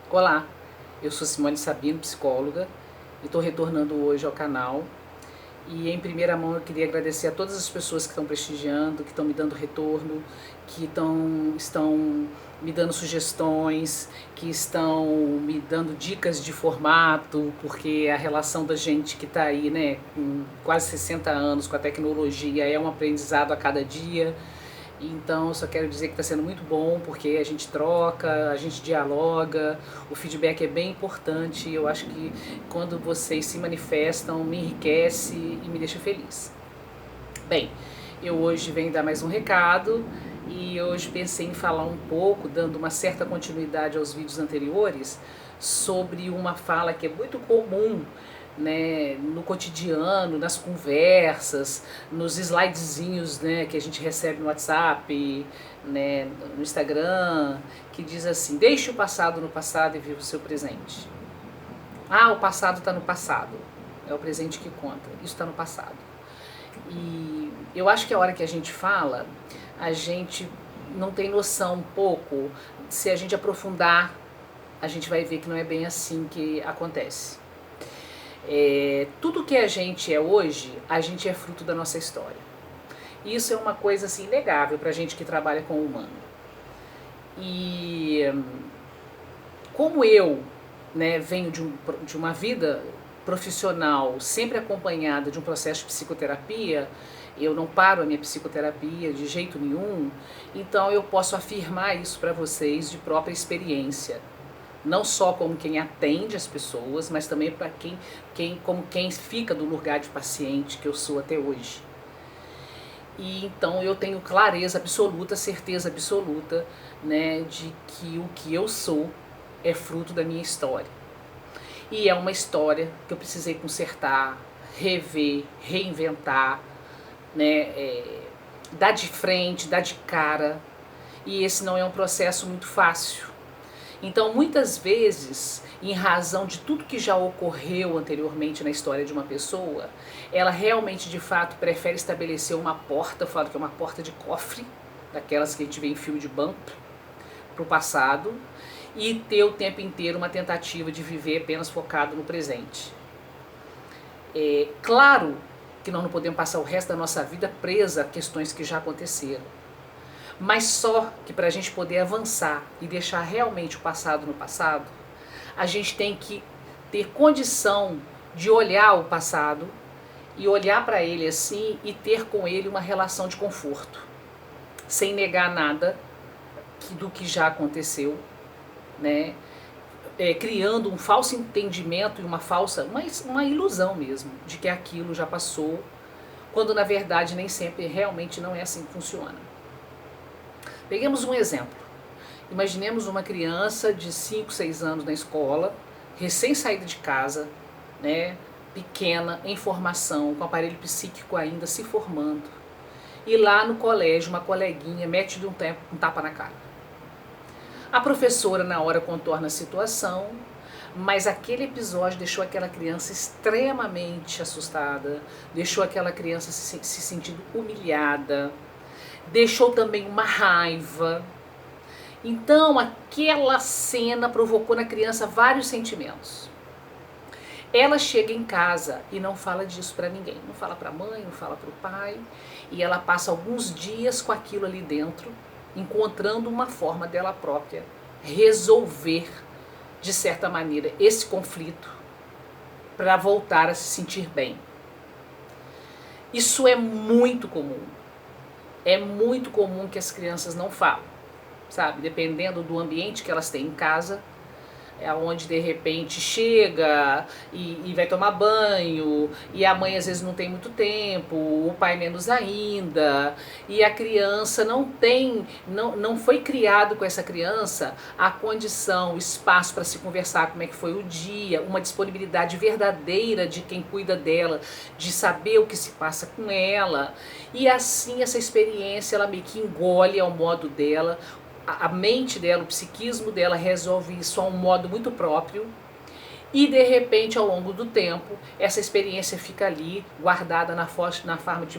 Olá, eu sou Simone Sabino, psicóloga, e estou retornando hoje ao canal. E em primeira mão eu queria agradecer a todas as pessoas que estão prestigiando, que estão me dando retorno, que estão me dando sugestões, que estão me dando dicas de formato, porque a relação da gente que está aí, né, com quase 60 anos com a tecnologia é um aprendizado a cada dia. Então, eu só quero dizer que está sendo muito bom, porque a gente troca, a gente dialoga, o feedback é bem importante. Eu acho que quando vocês se manifestam, me enriquece e me deixa feliz. Bem, eu hoje venho dar mais um recado e hoje pensei em falar um pouco, dando uma certa continuidade aos vídeos anteriores, sobre uma fala que é muito comum, né, no cotidiano, nas conversas, nos slidezinhos, né, que a gente recebe no WhatsApp, né, no Instagram, que diz assim: deixe o passado no passado e viva o seu presente. Ah, o passado está no passado, é o presente que conta, isso está no passado. E eu acho que a hora que a gente fala, a gente não tem noção um pouco. Se a gente aprofundar, a gente vai ver que não é bem assim que acontece. Tudo que a gente é hoje, a gente é fruto da nossa história. E isso é uma coisa assim inegável para a gente que trabalha com o humano. E como eu, né, venho de uma vida profissional sempre acompanhada de um processo de psicoterapia, eu não paro a minha psicoterapia de jeito nenhum, então eu posso afirmar isso para vocês de própria experiência. Não só como quem atende as pessoas, mas também para como quem fica do lugar de paciente que eu sou até hoje. E então eu tenho clareza absoluta, certeza absoluta, né, de que o que eu sou é fruto da minha história. E é uma história que eu precisei consertar, rever, reinventar, né, dar de frente, dar de cara. E esse não é um processo muito fácil. Então, muitas vezes, em razão de tudo que já ocorreu anteriormente na história de uma pessoa, ela realmente, de fato, prefere estabelecer uma porta, eu falo que é uma porta de cofre, daquelas que a gente vê em filme de banco, para o passado, e ter o tempo inteiro uma tentativa de viver apenas focado no presente. É claro que nós não podemos passar o resto da nossa vida presa a questões que já aconteceram. Mas só que para a gente poder avançar e deixar realmente o passado no passado, a gente tem que ter condição de olhar o passado e olhar para ele assim e ter com ele uma relação de conforto, sem negar nada do que já aconteceu, né? Criando um falso entendimento e uma ilusão mesmo de que aquilo já passou, quando na verdade nem sempre realmente não é assim que funciona. Peguemos um exemplo. Imaginemos uma criança de 5, 6 anos na escola, recém-saída de casa, né, pequena, em formação, com o aparelho psíquico ainda se formando. E lá no colégio, uma coleguinha mete um tapa na cara. A professora, na hora, contorna a situação, mas aquele episódio deixou aquela criança extremamente assustada, deixou aquela criança se sentindo humilhada, deixou também uma raiva. Então aquela cena provocou na criança vários sentimentos. Ela chega em casa e não fala disso para ninguém, não fala para a mãe, não fala para o pai, e ela passa alguns dias com aquilo ali dentro, encontrando uma forma dela própria resolver, de certa maneira, esse conflito para voltar a se sentir bem. Isso é muito comum. É muito comum que as crianças não falam, sabe? Dependendo do ambiente que elas têm em casa, é onde de repente chega e vai tomar banho, e a mãe às vezes não tem muito tempo, o pai menos ainda, e a criança não foi criado com essa criança a condição, o espaço para se conversar como é que foi o dia, uma disponibilidade verdadeira de quem cuida dela, de saber o que se passa com ela, e assim essa experiência ela meio que engole ao modo dela. A mente dela, o psiquismo dela resolve isso a um modo muito próprio, E de repente, ao longo do tempo, essa experiência fica ali, guardada na forma de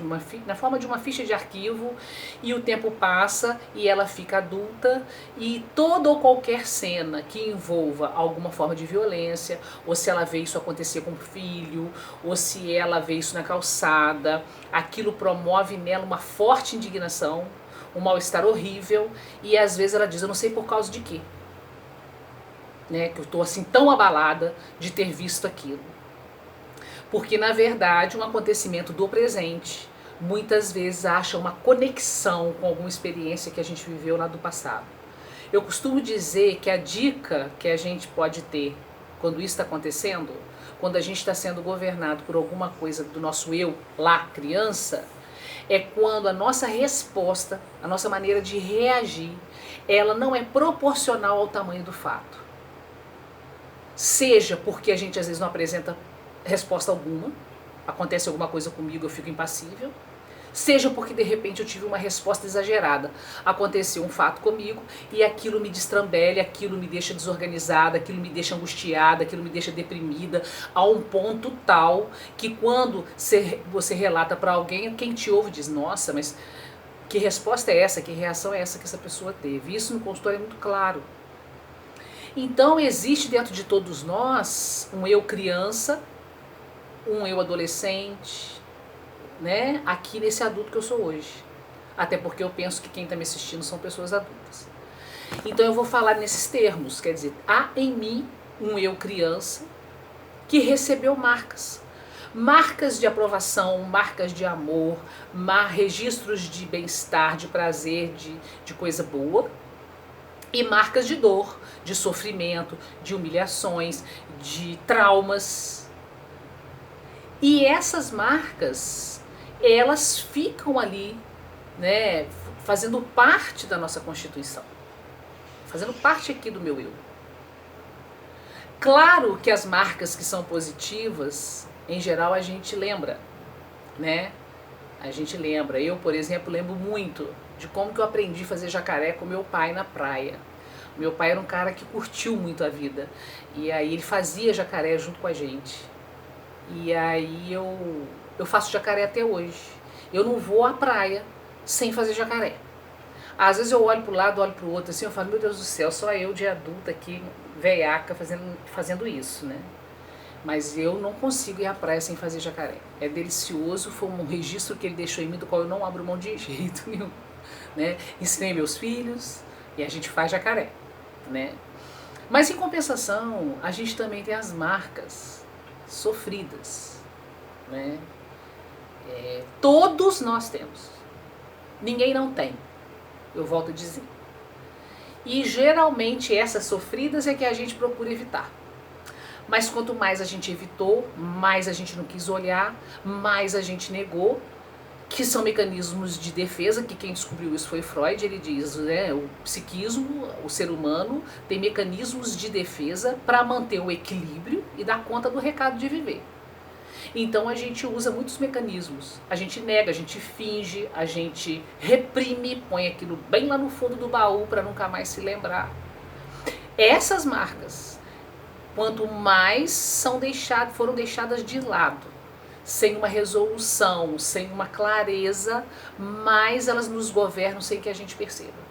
uma ficha de arquivo, e o tempo passa e ela fica adulta, e toda ou qualquer cena que envolva alguma forma de violência, ou se ela vê isso acontecer com o filho, ou se ela vê isso na calçada, aquilo promove nela uma forte indignação, um mal-estar horrível, e às vezes ela diz, eu não sei por causa de quê. Né, que eu estou assim tão abalada de ter visto aquilo. Porque na verdade um acontecimento do presente muitas vezes acha uma conexão com alguma experiência que a gente viveu lá do passado. Eu costumo dizer que a dica que a gente pode ter quando isso está acontecendo, quando a gente está sendo governado por alguma coisa do nosso eu lá criança, é quando a nossa resposta, a nossa maneira de reagir, ela não é proporcional ao tamanho do fato. Seja porque a gente às vezes não apresenta resposta alguma, acontece alguma coisa comigo, eu fico impassível, seja porque de repente eu tive uma resposta exagerada, aconteceu um fato comigo e aquilo me destrambelha, aquilo me deixa desorganizada, aquilo me deixa angustiada, aquilo me deixa deprimida, a um ponto tal que quando você relata para alguém, quem te ouve diz, nossa, mas que resposta é essa, que reação é essa que essa pessoa teve? Isso no consultório é muito claro. Então existe dentro de todos nós um eu criança, um eu adolescente, né? Aqui nesse adulto que eu sou hoje. Até porque eu penso que quem está me assistindo são pessoas adultas. Então eu vou falar nesses termos, quer dizer, há em mim um eu criança que recebeu marcas. Marcas de aprovação, marcas de amor, registros de bem-estar, de prazer, de coisa boa. E marcas de dor, de sofrimento, de humilhações, de traumas. E essas marcas, elas ficam ali, né, fazendo parte da nossa constituição, fazendo parte aqui do meu eu. Claro que as marcas que são positivas, em geral a gente lembra, né? A gente lembra. Eu, por exemplo, lembro muito de como que eu aprendi a fazer jacaré com meu pai na praia. Meu pai era um cara que curtiu muito a vida. E aí ele fazia jacaré junto com a gente. E aí eu faço jacaré até hoje. Eu não vou à praia sem fazer jacaré. Às vezes eu olho para o lado, olho para o outro, assim, eu falo, meu Deus do céu, só eu de adulta aqui, veiaca, fazendo isso, né? Mas eu não consigo ir à praia sem fazer jacaré. É delicioso, foi um registro que ele deixou em mim, do qual eu não abro mão de jeito nenhum. Né? Ensinei meus filhos e a gente faz jacaré. Né? Mas em compensação, a gente também tem as marcas sofridas. Né? Todos nós temos. Ninguém não tem. Eu volto a dizer. E geralmente essas sofridas é que a gente procura evitar. Mas quanto mais a gente evitou, mais a gente não quis olhar, mais a gente negou, que são mecanismos de defesa, que quem descobriu isso foi Freud. Ele diz, né, o psiquismo, o ser humano tem mecanismos de defesa para manter o equilíbrio e dar conta do recado de viver. Então a gente usa muitos mecanismos, a gente nega, a gente finge, a gente reprime, põe aquilo bem lá no fundo do baú para nunca mais se lembrar. Essas marcas, quanto mais foram deixadas de lado, sem uma resolução, sem uma clareza, mais elas nos governam sem que a gente perceba.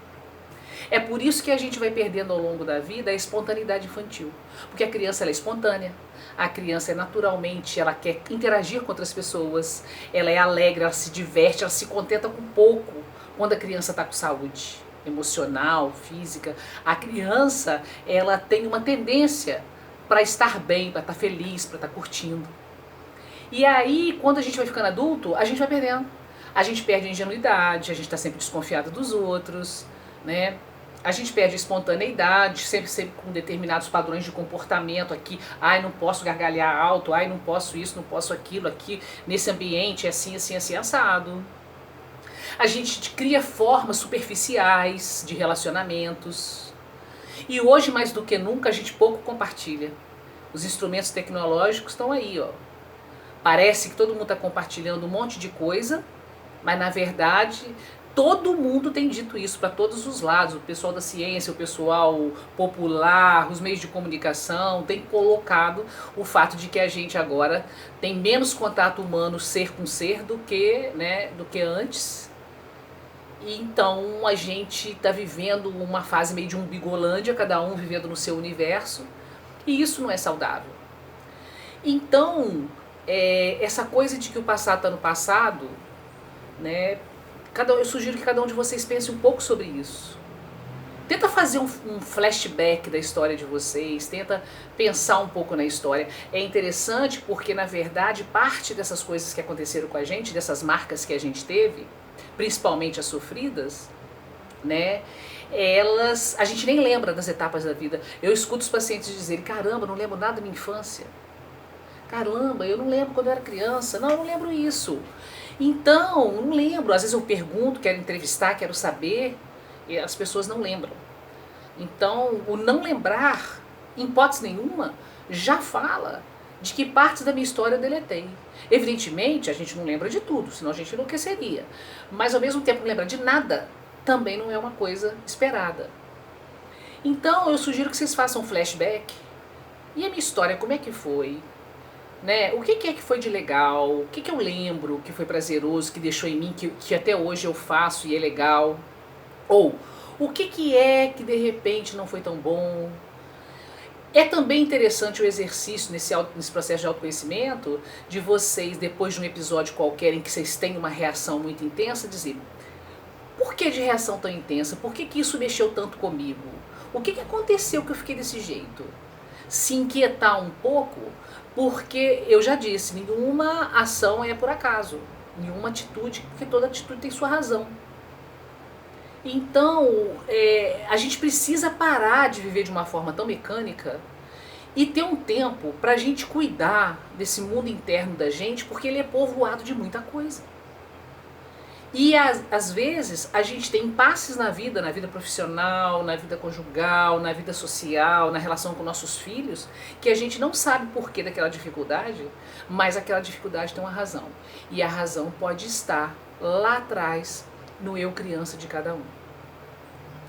É por isso que a gente vai perdendo ao longo da vida a espontaneidade infantil. Porque a criança ela é espontânea, a criança naturalmente, ela quer interagir com outras pessoas, ela é alegre, ela se diverte, ela se contenta com pouco quando a criança está com saúde emocional, física. A criança, ela tem uma tendência para estar bem, para estar feliz, para estar curtindo. E aí, quando a gente vai ficando adulto, a gente vai perdendo. A gente perde a ingenuidade, a gente está sempre desconfiado dos outros, né? A gente perde a espontaneidade, sempre com determinados padrões de comportamento aqui. Ai, não posso gargalhar alto, ai, não posso isso, não posso aquilo, aqui, nesse ambiente é assim, assim, assim, assado. A gente cria formas superficiais de relacionamentos. E hoje, mais do que nunca, a gente pouco compartilha. Os instrumentos tecnológicos estão aí, ó. Parece que todo mundo está compartilhando um monte de coisa, mas na verdade todo mundo tem dito isso para todos os lados, o pessoal da ciência, o pessoal popular, os meios de comunicação, tem colocado o fato de que a gente agora tem menos contato humano ser com ser do que, né, do que antes. E então a gente está vivendo uma fase meio de umbigolândia, cada um vivendo no seu universo, e isso não é saudável. Então, essa coisa de que o passado está no passado, né, eu sugiro que cada um de vocês pense um pouco sobre isso. Tenta fazer um flashback da história de vocês, tenta pensar um pouco na história. É interessante porque, na verdade, parte dessas coisas que aconteceram com a gente, dessas marcas que a gente teve, principalmente as sofridas, né, a gente nem lembra das etapas da vida. Eu escuto os pacientes dizerem, caramba, não lembro nada da minha infância. Caramba, eu não lembro quando eu era criança. Não, eu não lembro isso. Então, não lembro. Às vezes eu pergunto, quero entrevistar, quero saber, e as pessoas não lembram. Então, o não lembrar, em hipótese nenhuma, já fala de que partes da minha história eu deletei. Evidentemente, a gente não lembra de tudo, senão a gente enlouqueceria. Mas ao mesmo tempo não lembra de nada, também não é uma coisa esperada. Então, eu sugiro que vocês façam um flashback. E a minha história, como é que foi? Né? O que é que foi de legal? O que eu lembro que foi prazeroso, que deixou em mim, que até hoje eu faço e é legal? Ou o que é que de repente não foi tão bom? É também interessante o exercício nesse processo de autoconhecimento, de vocês, depois de um episódio qualquer em que vocês têm uma reação muito intensa, dizer, por que de reação tão intensa? Por que isso mexeu tanto comigo? O que aconteceu que eu fiquei desse jeito? Se inquietar um pouco, porque eu já disse, nenhuma ação é por acaso, nenhuma atitude, porque toda atitude tem sua razão. Então, a gente precisa parar de viver de uma forma tão mecânica e ter um tempo para a gente cuidar desse mundo interno da gente, porque ele é povoado de muita coisa. E às vezes a gente tem impasses na vida profissional, na vida conjugal, na vida social, na relação com nossos filhos, que a gente não sabe o porquê daquela dificuldade, mas aquela dificuldade tem uma razão. E a razão pode estar lá atrás, no eu criança de cada um.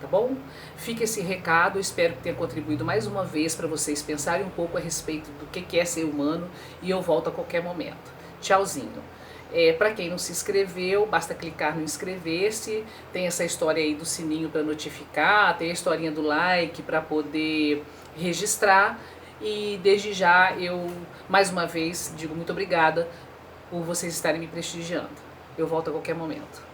Tá bom? Fica esse recado, espero que tenha contribuído mais uma vez para vocês pensarem um pouco a respeito do que é ser humano, e eu volto a qualquer momento. Tchauzinho. Para quem não se inscreveu, basta clicar no inscrever-se, tem essa história aí do sininho para notificar, tem a historinha do like para poder registrar, e desde já eu, mais uma vez, digo muito obrigada por vocês estarem me prestigiando. Eu volto a qualquer momento.